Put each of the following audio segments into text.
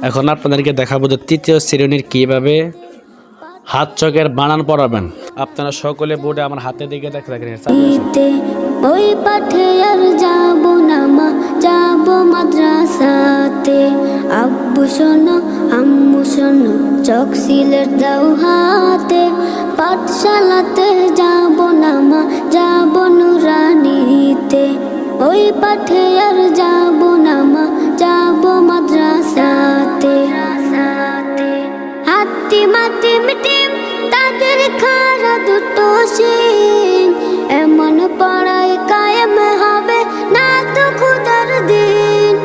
এখন আপনাদেরকে দেখাবো যে তৃতীয় শ্রেণীর কিভাবে হাত চকের বানান পড়াবেন। আপনারা সকলে বোর্ডে আমার হাতের দিকে দেখেন। ওই পাঠে আর যাব না মা, যাব মাদ্রাসাতে। আব্বু শোনো আম্মু শোনো, চক সিলেট দাও হাতে। পাঠশালাতে যাব না মা, যাব নুরানিতে। ওই পাঠে আর যাব না মা, যাব মাদ্রাসাতে। হাতি মাটি মিটিম তাদের খারা দুটো শিং, এমন পড়ায় কায়েম হবে না তো খুদার দিন।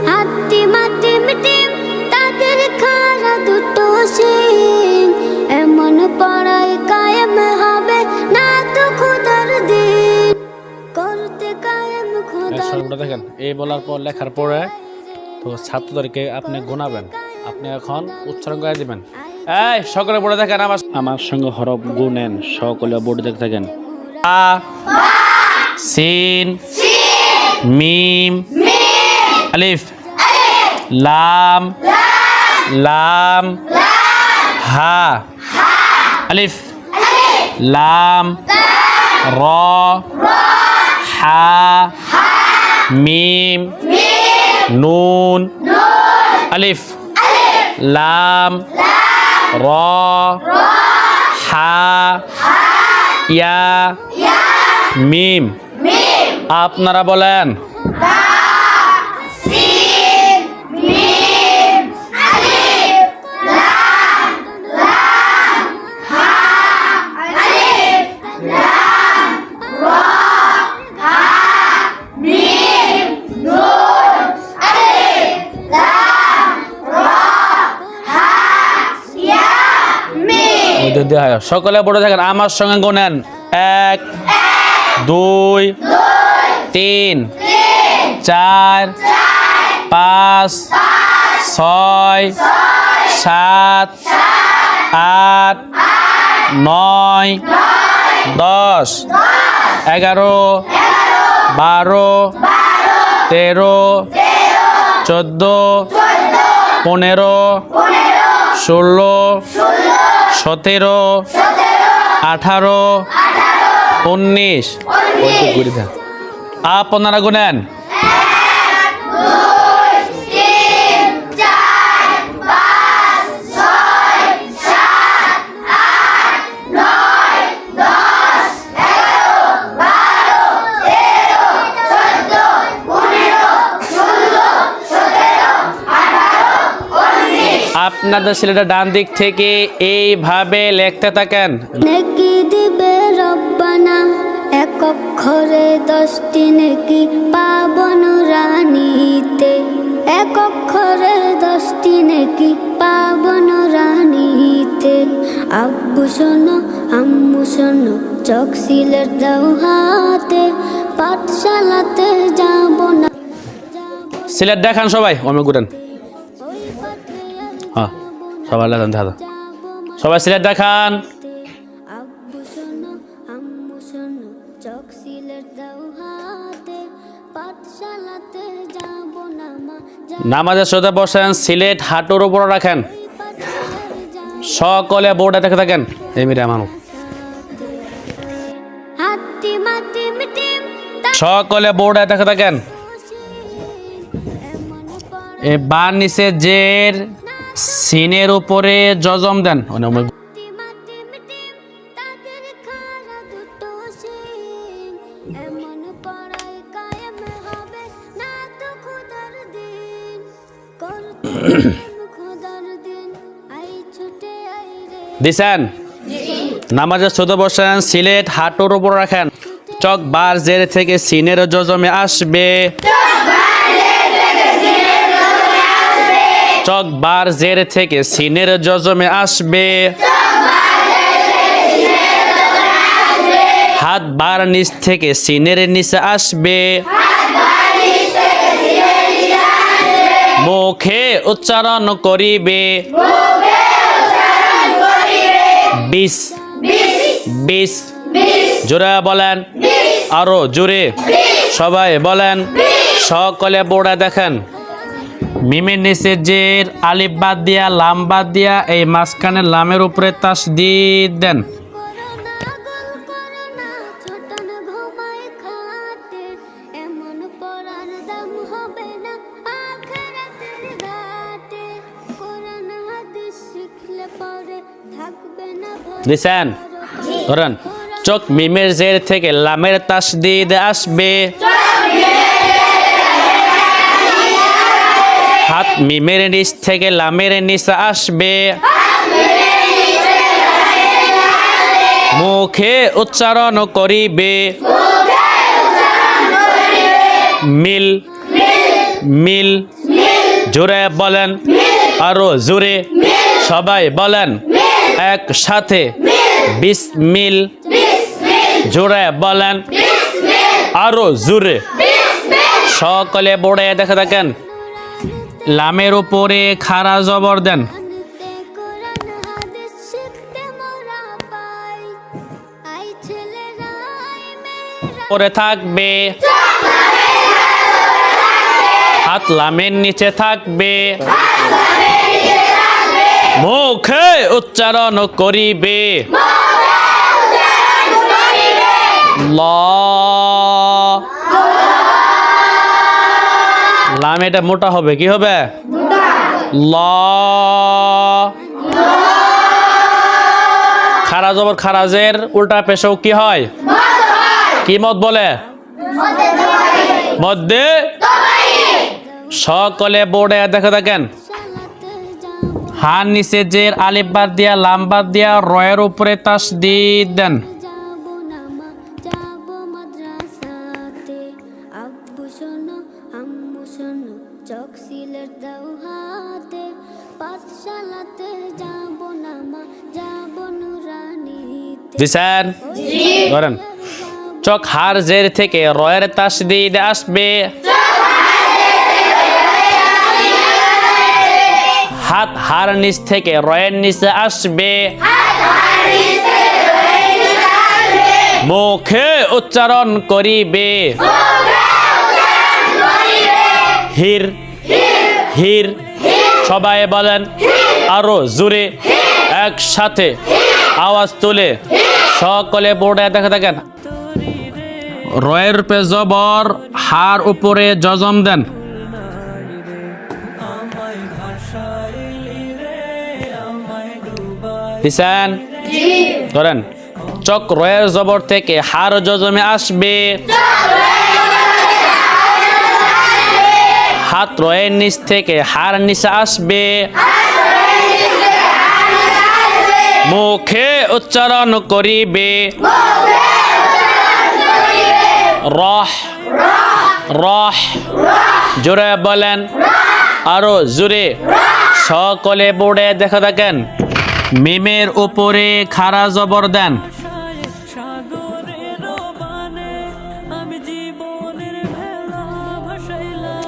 হাতি মাটি মিটিম তাদের খারা দুটো শিং, এমন পড়ায় কায়েম হবে না তো খুদার দিন। করতে কায়েম খোদার। দেখেন এই বলার পর লেখার পরে তো ছাত্রদেরকে আপনি গোনাবেন। আপনি এখন উচ্চারণ করে দিবেন। এই সকলে বোর্ডে দেখেন, আমার সঙ্গে হরফ গুনেন। সকলে বোর্ডে দেখতে থাকেন। আ, সিন, মিম, আলিফ, লাম, লাম, হা, আলিফ, লাম, র, হা, মিম, নুন, আলিফ, লাম, র, হা, ইয়া, মিম। আপনারা বলেন। সকলে বড় থাকেন, আমার সঙ্গে গোনেন। 1 2 3 4 5 6 7 8 9 10 11 12 13 14 15 16 17 18 19। আপনারা গুনেন। আপনাদের ছেলেটা ডান দিক থেকে এইভাবে লিখতে থাকেন। নেকি দিবে রব্বানা, এক অক্ষরে 10টি নেকি পাবো নুরানিতে। এক অক্ষরে 10টি নেকি পাবো নুরানিতে। আব্বু শোনো আম্মু শোনো, চক সিলেট দাও হাতে। পাঠশালাতে যাব না। সিলেট দেখান সবাই, অমে ঘুরেন। হ্যাঁ সবাই লেখান, দাদা সবাই সিলেট দেখান। আব্বু শোনো আম্মু শোনো, চক সিলেট দাও হাতে। পাঠশালাতে যাব না মা, নামাজের সোজা বসেন, সিলেট হাঁটুর উপর রাখেন। সকলে বোর্ডে দেখে থাকেন। এই মিরে মানুষ হাতি মাটি মিটিম সকলে বোর্ডে দেখে থাকেন। এ বার নিচে জের, সিনের উপরে জজম দেন। দিছেন? নামাজের সোজা বসেন, সিলেট হাঁটুর উপর রাখেন। চক বার জের থেকে সিনের জজমে আসবে। চক বার জের থেকে সিনের জজমে আসবে। হাত বার নিচ থেকে সিনের নিচে আসবে। মুখে উচ্চারণ করিবে। 20 20 জোরে বলেন, আরো জোরে সবাই বলেন। সকলে বোর্ডে দেখেন। মিমের নিচে জের আলিফ বাদ দিয়া লাম বাদ দিয়া এই মাঝখানে লামের উপরে তাসদিদ দেন। করোনা গোল করোনা ছোট না ঘুমায় খাটে এমন পরার দাম হবে না আখিরাতের ঘাটে কোরআন হাদিস শিখলে পরে থাকবে না ভয় দিছেন? ধরেন চোখ মিমের জের থেকে লামের তাসদিদ আসবে, হাত মিমের নিচ থেকে লামের নিচে আসবে, মুখে উচ্চারণ করিবে, মিল মিল জোরে বলেন, আরো জোরে সবাই বলেন একসাথে বিসমিল, জোরে বলেন আরো জোরে সকলে পড়ে দেখে থাকেন। লামের উপরে খাড়া জবর দেন, আনতে কোরআন হাদিস শিখতে মোরা পাই আই ছেলেরা আই মেয়েরা পরে থাকবে, হাত লামের নিচে থাকবে, মুখে উচ্চারণ করিবে, ল লাম এটা মোটা হবে, কি হবে? ল খারা জবর খারাজের উল্টা পেশাও কি হয়? কি মত বলে? মধ্যে সকলে বোর্ডে দেখে থাকেন। শালাতে যাব হার নিচে জের আলিফ বাদ দিয়া লাম বাদ দিয়া রয়ের উপরে তাসদিদ দেন। যাব না মা যাব মাদ্রাসাতে আব্বু শোনো আম্মু শোনো চোখ সিলেট দাও হাতে পাঠশালাতে যাব না মা যাব নুরানিতে দিছেন? ধরেন চোখ হার জের থেকে রয়ের তাসদিদ আসবে, হাত হার নিচ থেকে রয়ের নিচে আসবে, মুখে উচ্চারণ করিবে, হির হির সবাই বলেন আরো জোরে একসাথে আওয়াজ তুলে সকলে বোর্ডে দেখে থাকেন। রয়ের পে জবর হার উপরে জজম দেন। দিছেন? ধরেন চক রয়ের জবর থেকে হার জজমে আসবে, হাত রয়ের নিচ থেকে হার নিচে আসবে, মুখে উচ্চারণ করিবে, রহ রহ জোরে বলেন আরো জোরে সকলে বোর্ডে দেখা থাকেন। মিমের উপরে খাড়া জবর দেন।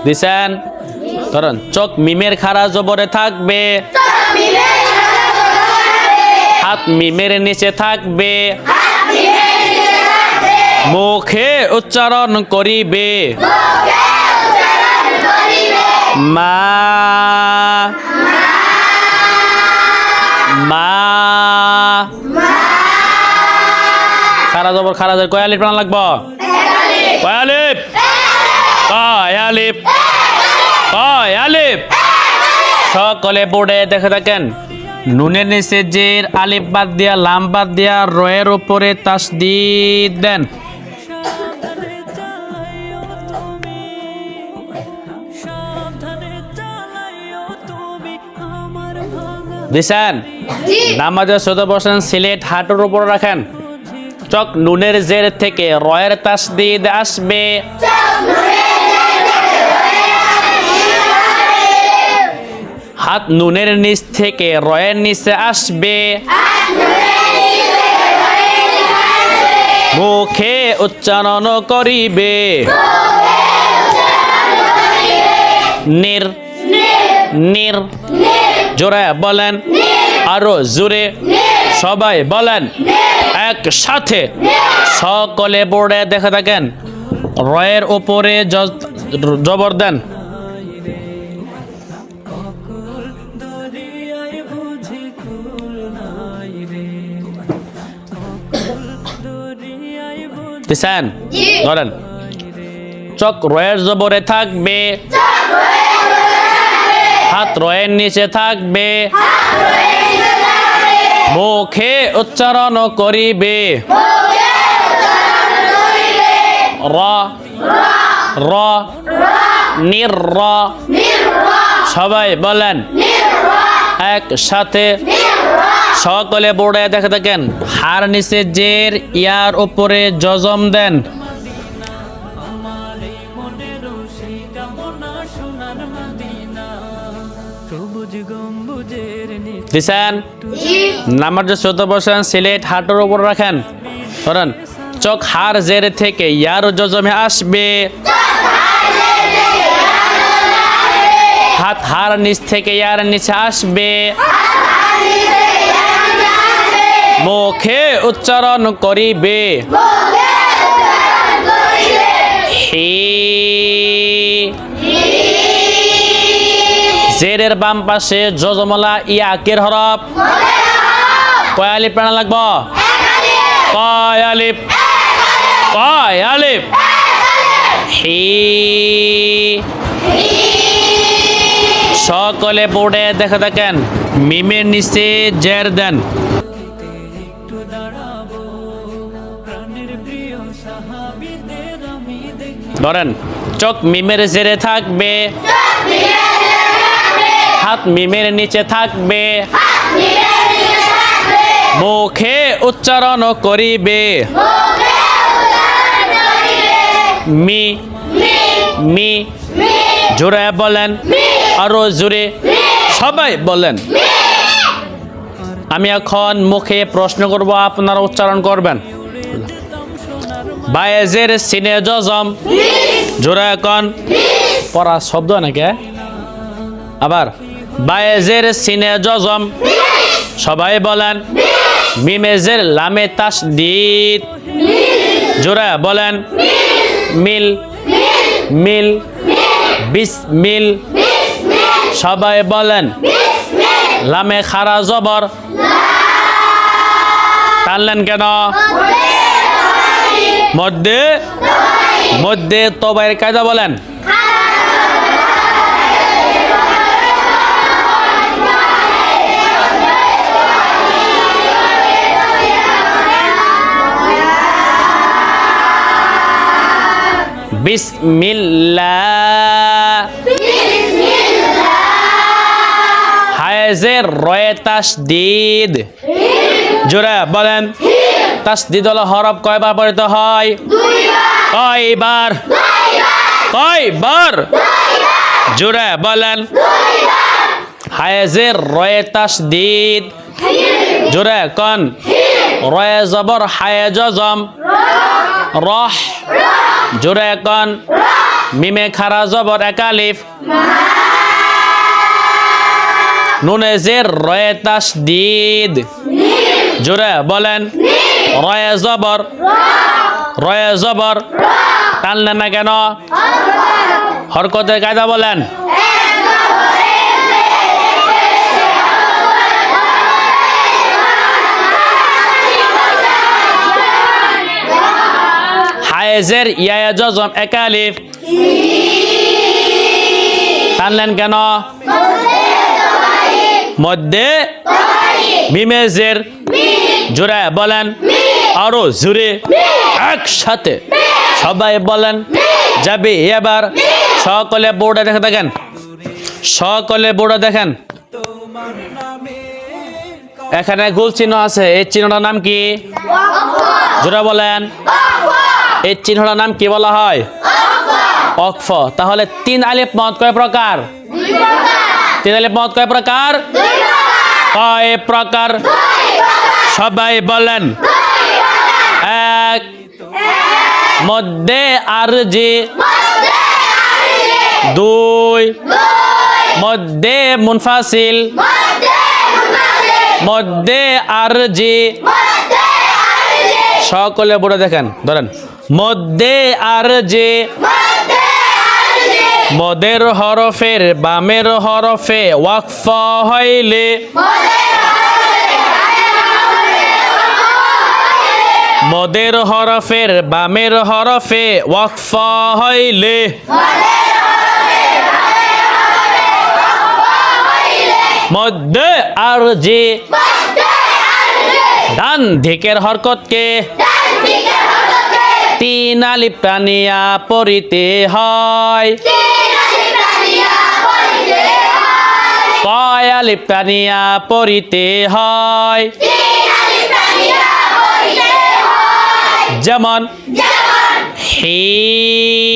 দিছেন? ধরুন চোখ মিমের খাড়া জবরে থাকবে, হাত মিমের নিচে থাকবে, মুখে উচ্চারণ করিবে, মা মা খারা জবর খারা জবর কয় আলিফ টান লাগবো? কয় আলিফ? কয় আলিফ? কয় আলিফ? সকলে বোর্ডে দেখে থাকেন। নুনের নিচে জের আলিফ বাদ দিয়া লাম বাদ দিয়া রয়ের উপরে তাসদিদ দেন। দিছেন? নামাজে সোজা বসেন, সিলেট হাঁটুর উপর রাখেন। চক নুনের জের থেকে রয়ের তাসদিদ আসবে, হাত নুনের নিচ থেকে রয়ের নিচে আসবে, মুখে উচ্চারণ করিবে, নির নির জোরে বলেন আরো জোরে সবাই বলেন একসাথে সকলে বোর্ডে দেখে থাকেন। রয়ের উপরে জবর দেন। দিছেন ধরেন চক রয়ের জবরে থাকবে হাত রয়ের নিচে থাকবে মুখে উচ্চারণ করিবে র র নির র সবাই বলেন একসাথে সকলে বোর্ডে দেখে থাকেন হার নিচে জের ইয়ার উপরে জজম দেন দিছেন নাম্বার যে 14 বসেন সিলেট হাটের উপর রাখেন ধরেন চোখ হার জের থেকে ইয়ার জজমে আসবে হাত হার নিচ থেকে ইয়ার নিচে আসবে মুখে উচ্চারণ করিবে হি জেরের বাম পাশে জজমলা ইয়াকের হরফ কয় আলিফ প্রাণ লাগবো কয় আলিফ কয় আলিফ হি সকলে বোর্ডে দেখে থাকেন মিমের নিচে জের দেন ধরেন চোখ মিমের জেরে থাকবে হাত মিমের নিচে থাকবে মুখে উচ্চারণ করিবে মি মি জোরে বলেন আরো জোরে সবাই বলেন আমি এখন মুখে প্রশ্ন করব আপনারা উচ্চারণ করবেন বায়েজের সিনে জজম জোরে এখন পড়া শব্দ নাকি আবার বায়েজের সিনে জজম সবাই বলেন মিমেজের লামে তাসদীদ জোরে বলেন মিল মিল বিসমিল সবাই বলেন লামে খারা জবর টানলেন কেন মধ্যে মধ্যে তবাইয়ের কায়দা বলেন বিসমিল্লাহ হায়েজের রয়ে তাসদীদ জোরে বলেন তাসদীদ হলো হরফ কয়বার পড়তে হয় কয়বার কয়বার জোরে বলেন হায়েজের রয়ে তাসদীদ জোরে কোন রয়ে জবর হায়ে জজম রহ জোরে কোন মিমে খারা জবর এক আলিফ নুনে জের রয়ে তাসদীদ জোরে বলেন রয়ে জবর রয়ে জবর টানলেন না কেন হরকতের কায়দা বলেন হায়েজের ইয়া জজম এক আলিফ টানলেন কেন মধ্যে মিমেজের জোরে বলেন আরো জোরে একসাথে সবাই বলেন যাবে এবার সকলে বোর্ডে দেখে দেখেন সকলে বোর্ডে দেখেন এখানে গোল চিহ্ন আছে এই চিহ্নটার নাম কি জোরে বলেন এই চিহ্নটার নাম কি বলা হয় ওয়াকফ তাহলে 3 আলিফ মদ কয় প্রকার 3 আলিফ মদ কয় প্রকার কয় প্রকার সবাই বলেন এক মধ্যে আরজি দুই মধ্যে মুনফাসিল মধ্যে আরজি সকলে বলে দেখেন ধরেন মধ্যে আরজি মদের হরফের বামের হরফে ওয়াকফ হইলে মদের হরফের বামের হরফে ওয়াকফ হইলে মধ্যে আরজি ডান দিকের হরকতকে তিন আলিফ টানিয়া পড়িতে হয় কয় আলিফ টানিয়া পড়িতে হয় যেমন হিম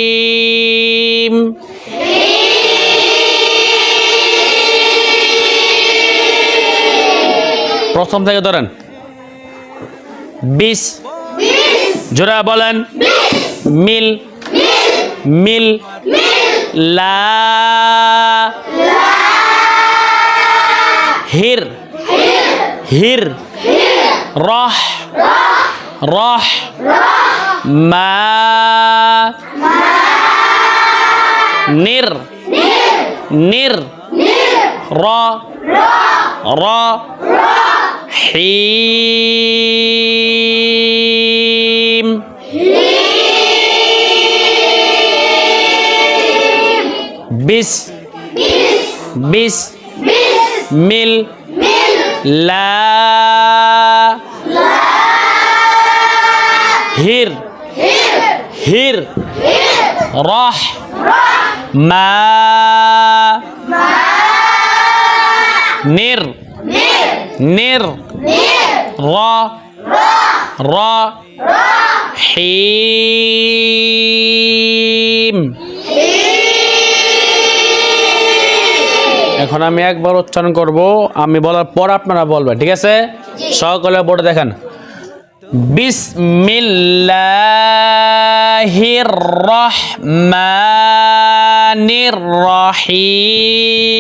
হিম প্রথম থেকে ধরেন 20 জোড়া বলেন মিল মিল লা হির হির রহ রহ মা নির নির র র হিম বিশ বিশ মিল লা হির হির রহ মা নির নির র র হিম এখন আমি একবার উচ্চারণ করব আমি বলার পর আপনারা বলবেন ঠিক আছে সকলে বোর্ডে দেখেন বিসমিল্লাহির রহমানির রহিম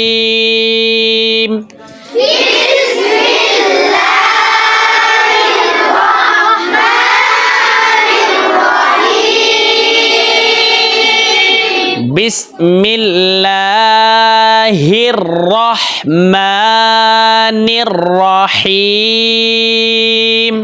বিসমিল্লাহির রহমানির রহিম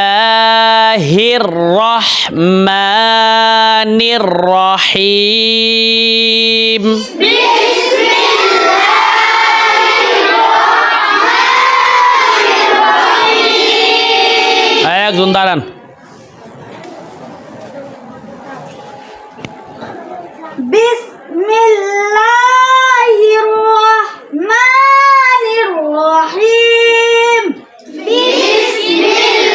বিসমিল্লাহির রহমানির রহিম একজন দাঁড়ান বিসমিল্লাহির রহমানির রহিম বিসমিল্লাহির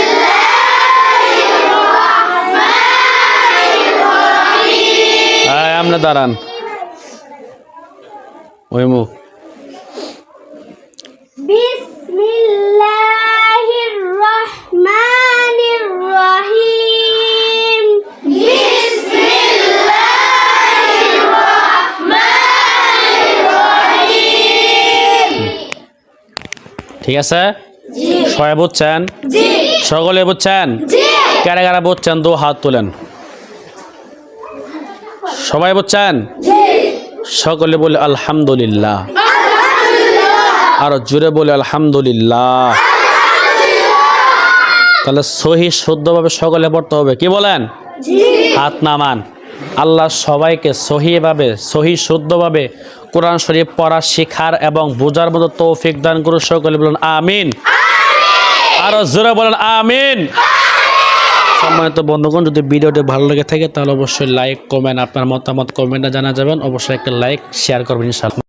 রহমানির রহিম আপনি দাঁড়ান ওই মুখ বিসমিল্লাহির রহমানির রহিম বিসমিল্লাহির রহমানির রহিম ঠিক আছে জি সবাই বুঝছেন জি সকলে বুঝছেন জি কারা কারা বুঝছেন দু হাত তুলেন সবাই বুঝছেন জি সকলে বলে আলহামদুলিল্লাহ আর জোরে বলে আলহামদুলিল্লাহ তাহলে সহি শুদ্ধভাবে সকলে পড়তে হবে কি বলেন হাত নামান আল্লাহ সবাইকে সহিভাবে সহি শুদ্ধভাবে কোরআন শরীফ পড়া শেখার এবং বোঝার মতো তৌফিক দান করুন সকলে বলেন আমিন আর জোরে বলেন আমিন সম্মানিত বন্ধুগণ যদি ভিডিওটি ভালো লেগে থাকে তাহলে অবশ্যই লাইক কমেন্ট আপনার মতামত কমেন্টে জানা যাবেন অবশ্যই একটা লাইক শেয়ার করবেন ইনশাআল্লাহ।